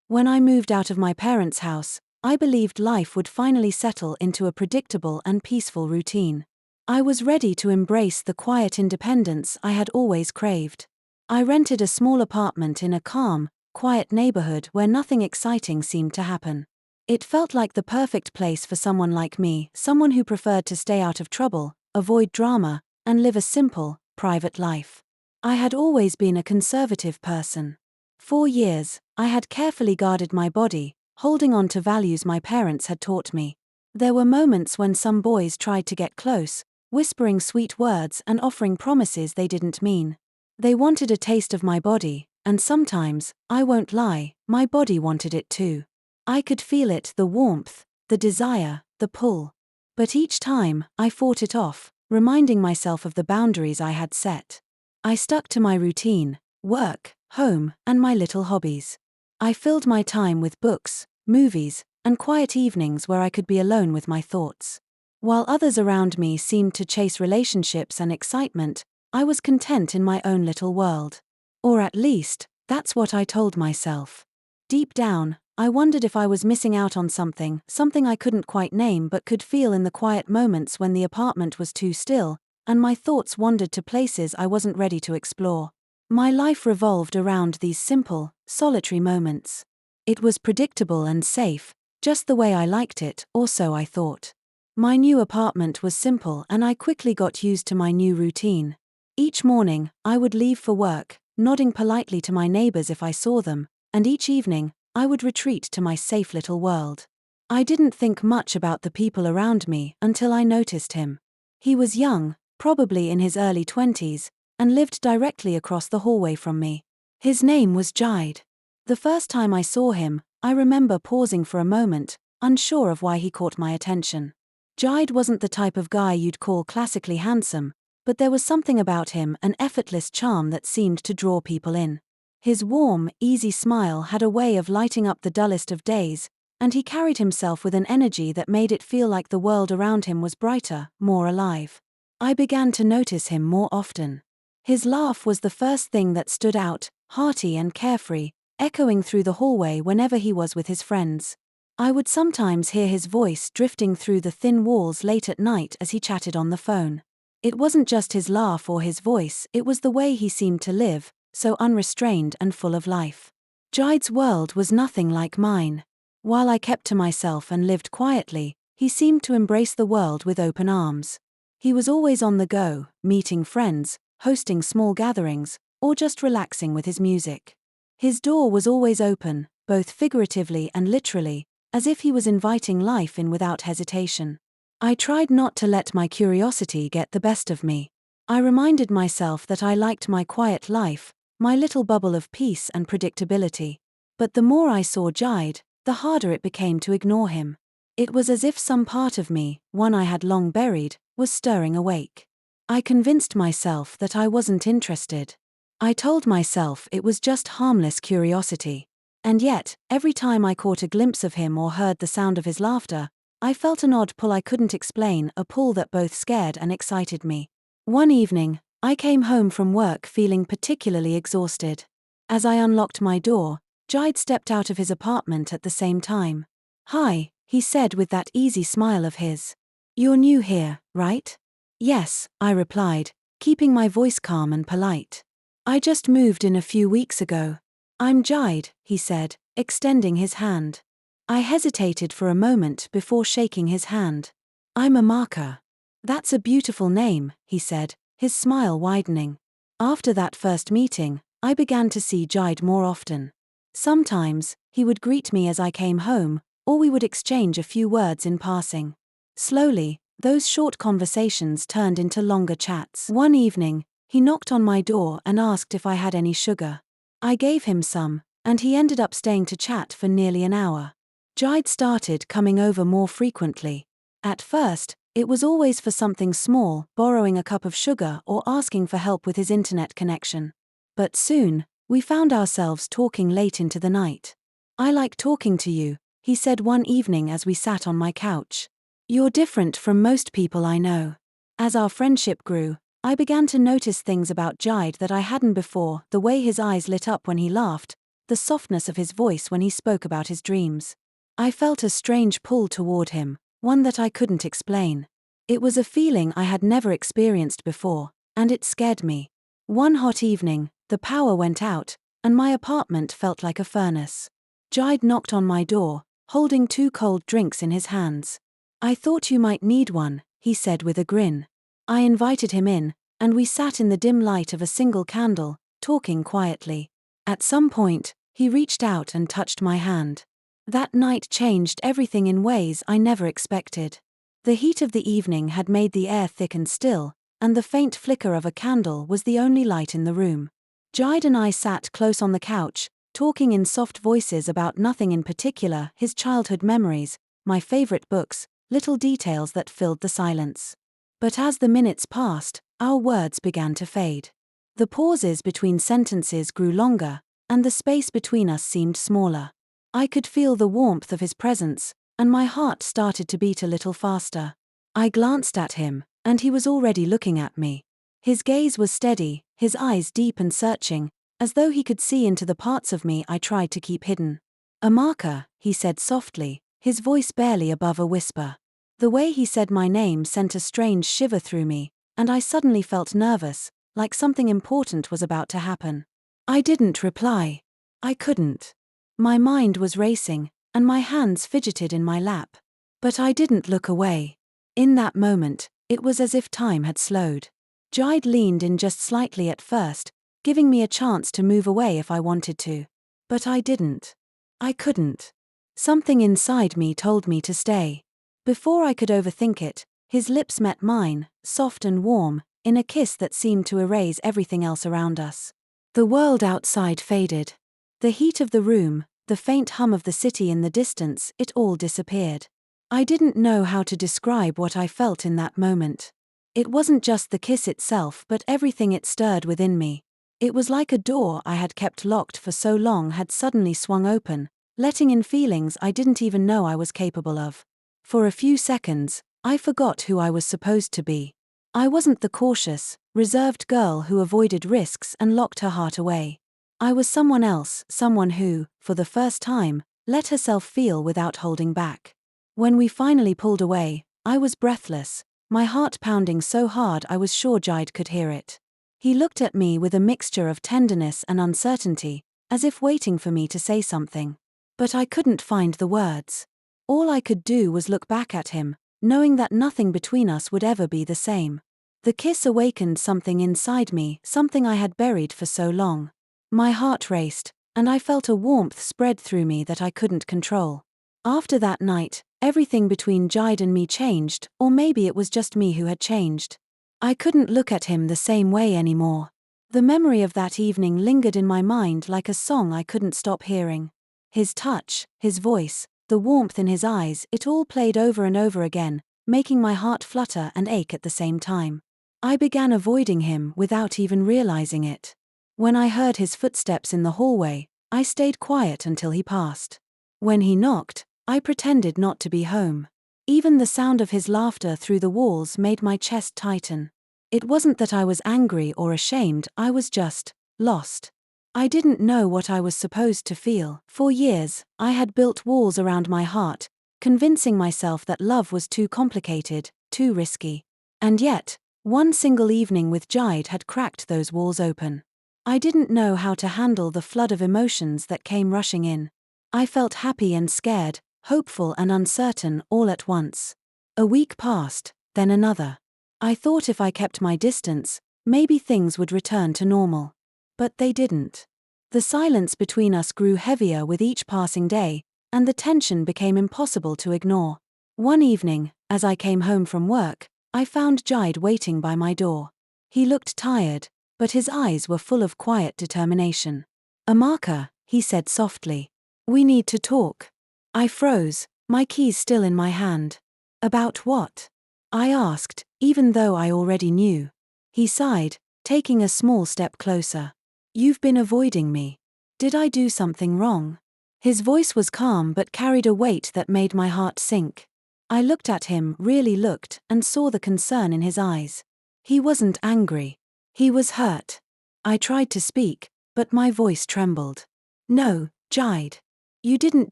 When I moved out of my parents' house, I believed life would finally settle into a predictable and peaceful routine. I was ready to embrace the quiet independence I had always craved. I rented a small apartment in a calm, quiet neighborhood where nothing exciting seemed to happen. It felt like the perfect place for someone like me, someone who preferred to stay out of trouble, avoid drama, and live a simple, private life. I had always been a conservative person. For years, I had carefully guarded my body, holding on to values my parents had taught me. There were moments when some boys tried to get close, whispering sweet words and offering promises they didn't mean. They wanted a taste of my body, and sometimes, I won't lie, my body wanted it too. I could feel it, the warmth, the desire, the pull. But each time, I fought it off, reminding myself of the boundaries I had set. I stuck to my routine: work, home, and my little hobbies. I filled my time with books, movies, and quiet evenings where I could be alone with my thoughts. While others around me seemed to chase relationships and excitement, I was content in my own little world. Or at least, that's what I told myself. Deep down, I wondered if I was missing out on something I couldn't quite name but could feel in the quiet moments when the apartment was too still, and my thoughts wandered to places I wasn't ready to explore. My life revolved around these simple, solitary moments. It was predictable and safe, just the way I liked it, or so I thought. My new apartment was simple and I quickly got used to my new routine. Each morning, I would leave for work, nodding politely to my neighbors if I saw them, and each evening, I would retreat to my safe little world. I didn't think much about the people around me until I noticed him. He was young, probably in his early 20s, and lived directly across the hallway from me. His name was Jide. The first time I saw him, I remember pausing for a moment, unsure of why he caught my attention. Jide wasn't the type of guy you'd call classically handsome, but there was something about him, an effortless charm that seemed to draw people in. His warm, easy smile had a way of lighting up the dullest of days, and he carried himself with an energy that made it feel like the world around him was brighter, more alive. I began to notice him more often. His laugh was the first thing that stood out, hearty and carefree, echoing through the hallway whenever he was with his friends. I would sometimes hear his voice drifting through the thin walls late at night as he chatted on the phone. It wasn't just his laugh or his voice, it was the way he seemed to live, so unrestrained and full of life. Jide's world was nothing like mine. While I kept to myself and lived quietly, he seemed to embrace the world with open arms. He was always on the go, meeting friends, hosting small gatherings, or just relaxing with his music. His door was always open, both figuratively and literally, as if he was inviting life in without hesitation. I tried not to let my curiosity get the best of me. I reminded myself that I liked my quiet life, my little bubble of peace and predictability. But the more I saw Jide, the harder it became to ignore him. It was as if some part of me, one I had long buried, was stirring awake. I convinced myself that I wasn't interested. I told myself it was just harmless curiosity. And yet, every time I caught a glimpse of him or heard the sound of his laughter, I felt an odd pull I couldn't explain, a pull that both scared and excited me. One evening, I came home from work feeling particularly exhausted. As I unlocked my door, Jide stepped out of his apartment at the same time. "Hi," he said with that easy smile of his. "You're new here, right?" "Yes," I replied, keeping my voice calm and polite. "I just moved in a few weeks ago." "I'm Jide," he said, extending his hand. I hesitated for a moment before shaking his hand. "I'm Amaka." "That's a beautiful name," he said, his smile widening. After that first meeting, I began to see Jide more often. Sometimes, he would greet me as I came home, or we would exchange a few words in passing. Slowly, those short conversations turned into longer chats. One evening, he knocked on my door and asked if I had any sugar. I gave him some, and he ended up staying to chat for nearly an hour. Jide started coming over more frequently. At first, it was always for something small, borrowing a cup of sugar or asking for help with his internet connection. But soon, we found ourselves talking late into the night. "I like talking to you," he said one evening as we sat on my couch. "You're different from most people I know." As our friendship grew, I began to notice things about Jide that I hadn't before: the way his eyes lit up when he laughed, the softness of his voice when he spoke about his dreams. I felt a strange pull toward him, one that I couldn't explain. It was a feeling I had never experienced before, and it scared me. One hot evening, the power went out, and my apartment felt like a furnace. Jide knocked on my door, holding 2 cold drinks in his hands. "I thought you might need one," he said with a grin. I invited him in, and we sat in the dim light of a single candle, talking quietly. At some point, he reached out and touched my hand. That night changed everything in ways I never expected. The heat of the evening had made the air thick and still, and the faint flicker of a candle was the only light in the room. Jide and I sat close on the couch, talking in soft voices about nothing in particular, his childhood memories, my favorite books, little details that filled the silence. But as the minutes passed, our words began to fade. The pauses between sentences grew longer, and the space between us seemed smaller. I could feel the warmth of his presence, and my heart started to beat a little faster. I glanced at him, and he was already looking at me. His gaze was steady, his eyes deep and searching, as though he could see into the parts of me I tried to keep hidden. "Amaka," he said softly, his voice barely above a whisper. The way he said my name sent a strange shiver through me, and I suddenly felt nervous, like something important was about to happen. I didn't reply. I couldn't. My mind was racing, and my hands fidgeted in my lap. But I didn't look away. In that moment, it was as if time had slowed. Jide leaned in just slightly at first, giving me a chance to move away if I wanted to. But I didn't. I couldn't. Something inside me told me to stay. Before I could overthink it, his lips met mine, soft and warm, in a kiss that seemed to erase everything else around us. The world outside faded. The heat of the room, the faint hum of the city in the distance, it all disappeared. I didn't know how to describe what I felt in that moment. It wasn't just the kiss itself, but everything it stirred within me. It was like a door I had kept locked for so long had suddenly swung open, letting in feelings I didn't even know I was capable of. For a few seconds, I forgot who I was supposed to be. I wasn't the cautious, reserved girl who avoided risks and locked her heart away. I was someone else, someone who, for the first time, let herself feel without holding back. When we finally pulled away, I was breathless, my heart pounding so hard I was sure Jide could hear it. He looked at me with a mixture of tenderness and uncertainty, as if waiting for me to say something. But I couldn't find the words. All I could do was look back at him, knowing that nothing between us would ever be the same. The kiss awakened something inside me, something I had buried for so long. My heart raced, and I felt a warmth spread through me that I couldn't control. After that night, everything between Jide and me changed, or maybe it was just me who had changed. I couldn't look at him the same way anymore. The memory of that evening lingered in my mind like a song I couldn't stop hearing. His touch, his voice, the warmth in his eyes, it all played over and over again, making my heart flutter and ache at the same time. I began avoiding him without even realizing it. When I heard his footsteps in the hallway, I stayed quiet until he passed. When he knocked, I pretended not to be home. Even the sound of his laughter through the walls made my chest tighten. It wasn't that I was angry or ashamed, I was just lost. I didn't know what I was supposed to feel. For years, I had built walls around my heart, convincing myself that love was too complicated, too risky. And yet, one single evening with Jide had cracked those walls open. I didn't know how to handle the flood of emotions that came rushing in. I felt happy and scared, hopeful and uncertain all at once. A week passed, then another. I thought if I kept my distance, maybe things would return to normal. But they didn't. The silence between us grew heavier with each passing day, and the tension became impossible to ignore. One evening, as I came home from work, I found Jide waiting by my door. He looked tired, but his eyes were full of quiet determination. "Amaka," he said softly. "We need to talk." I froze, my keys still in my hand. "About what?" I asked, even though I already knew. He sighed, taking a small step closer. "You've been avoiding me. Did I do something wrong?" His voice was calm but carried a weight that made my heart sink. I looked at him, really looked, and saw the concern in his eyes. He wasn't angry. He was hurt. I tried to speak, but my voice trembled. No, Jide. You didn't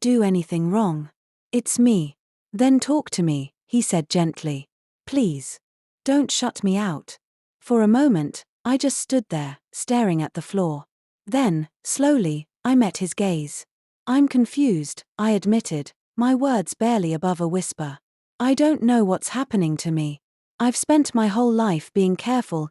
do anything wrong. It's me. Then talk to me, he said gently. Please. Don't shut me out. For a moment, I just stood there, staring at the floor. Then, slowly, I met his gaze. I'm confused, I admitted, my words barely above a whisper. I don't know what's happening to me. I've spent my whole life being careful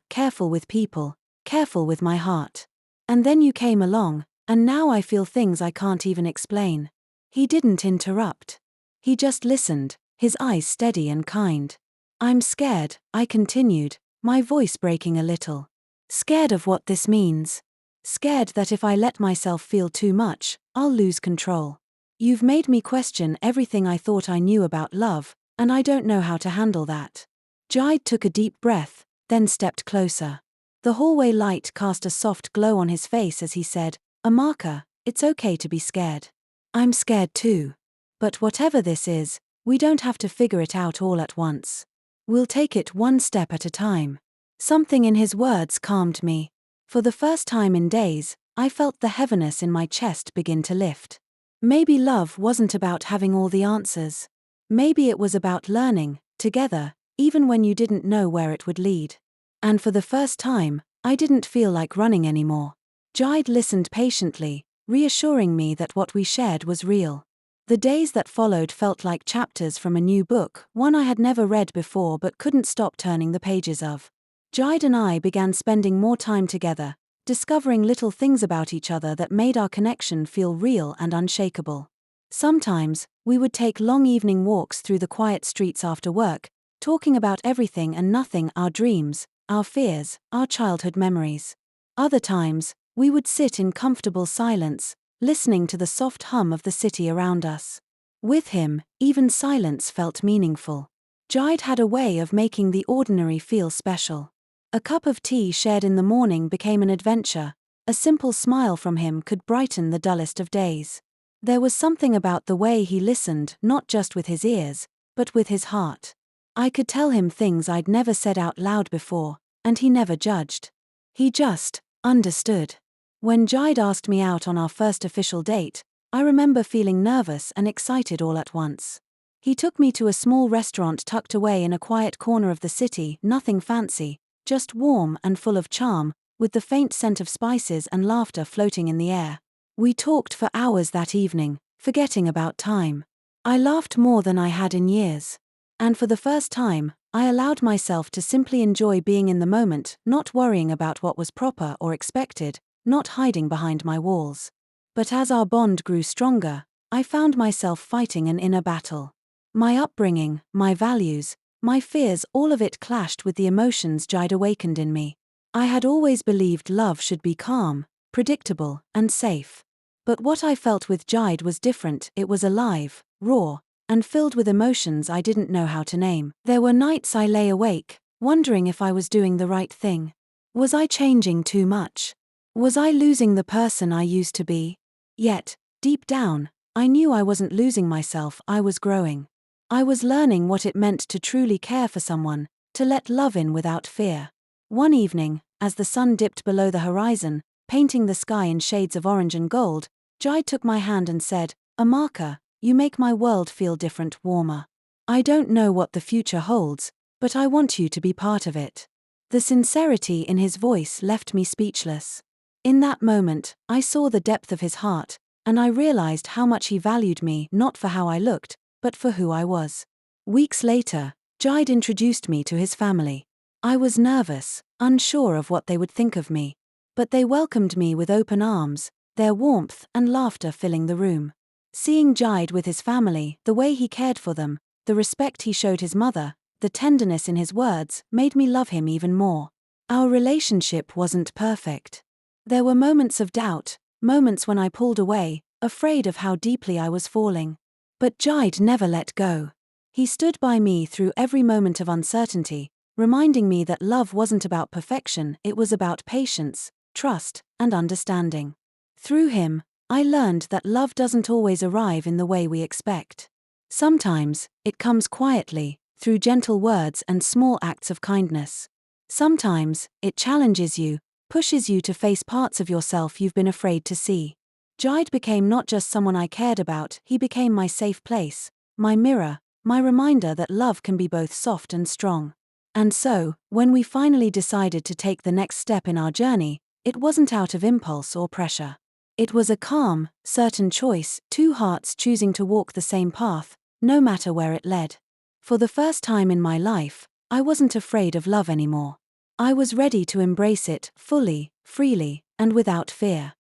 with people, careful with my heart. And then you came along, and now I feel things I can't even explain. He didn't interrupt. He just listened, his eyes steady and kind. I'm scared, I continued, my voice breaking a little. Scared of what this means. Scared that if I let myself feel too much, I'll lose control. You've made me question everything I thought I knew about love, and I don't know how to handle that. Jide took a deep breath, then stepped closer. The hallway light cast a soft glow on his face as he said, Amaka, it's okay to be scared. I'm scared too. But whatever this is, we don't have to figure it out all at once. We'll take it one step at a time. Something in his words calmed me. For the first time in days, I felt the heaviness in my chest begin to lift. Maybe love wasn't about having all the answers. Maybe it was about learning, together, even when you didn't know where it would lead. And for the first time, I didn't feel like running anymore. Jide listened patiently, reassuring me that what we shared was real. The days that followed felt like chapters from a new book, one I had never read before but couldn't stop turning the pages of. Jide and I began spending more time together, discovering little things about each other that made our connection feel real and unshakable. Sometimes, we would take long evening walks through the quiet streets after work, talking about everything and nothing, our dreams, our fears, our childhood memories. Other times, we would sit in comfortable silence, listening to the soft hum of the city around us. With him, even silence felt meaningful. Jide had a way of making the ordinary feel special. A cup of tea shared in the morning became an adventure. A simple smile from him could brighten the dullest of days. There was something about the way he listened, not just with his ears, but with his heart. I could tell him things I'd never said out loud before, and he never judged. He just understood. When Jide asked me out on our first official date, I remember feeling nervous and excited all at once. He took me to a small restaurant tucked away in a quiet corner of the city, nothing fancy, just warm and full of charm, with the faint scent of spices and laughter floating in the air. We talked for hours that evening, forgetting about time. I laughed more than I had in years. And for the first time, I allowed myself to simply enjoy being in the moment, not worrying about what was proper or expected, not hiding behind my walls. But as our bond grew stronger, I found myself fighting an inner battle. My upbringing, my values, my fears, all of it clashed with the emotions Jide awakened in me. I had always believed love should be calm, predictable, and safe. But what I felt with Jide was different. It was alive, raw, and filled with emotions I didn't know how to name. There were nights I lay awake, wondering if I was doing the right thing. Was I changing too much? Was I losing the person I used to be? Yet, deep down, I knew I wasn't losing myself, I was growing. I was learning what it meant to truly care for someone, to let love in without fear. One evening, as the sun dipped below the horizon, painting the sky in shades of orange and gold, Jide took my hand and said, Amaka, you make my world feel different, warmer. I don't know what the future holds, but I want you to be part of it. The sincerity in his voice left me speechless. In that moment, I saw the depth of his heart, and I realized how much he valued me, not for how I looked, but for who I was. Weeks later, Jide introduced me to his family. I was nervous, unsure of what they would think of me. But they welcomed me with open arms, their warmth and laughter filling the room. Seeing Jide with his family, the way he cared for them, the respect he showed his mother, the tenderness in his words, made me love him even more. Our relationship wasn't perfect. There were moments of doubt, moments when I pulled away, afraid of how deeply I was falling. But Jide never let go. He stood by me through every moment of uncertainty, reminding me that love wasn't about perfection, it was about patience, trust, and understanding. Through him, I learned that love doesn't always arrive in the way we expect. Sometimes, it comes quietly, through gentle words and small acts of kindness. Sometimes, it challenges you, pushes you to face parts of yourself you've been afraid to see. Jide became not just someone I cared about, he became my safe place, my mirror, my reminder that love can be both soft and strong. And so, when we finally decided to take the next step in our journey, it wasn't out of impulse or pressure. It was a calm, certain choice, two hearts choosing to walk the same path, no matter where it led. For the first time in my life, I wasn't afraid of love anymore. I was ready to embrace it, fully, freely, and without fear.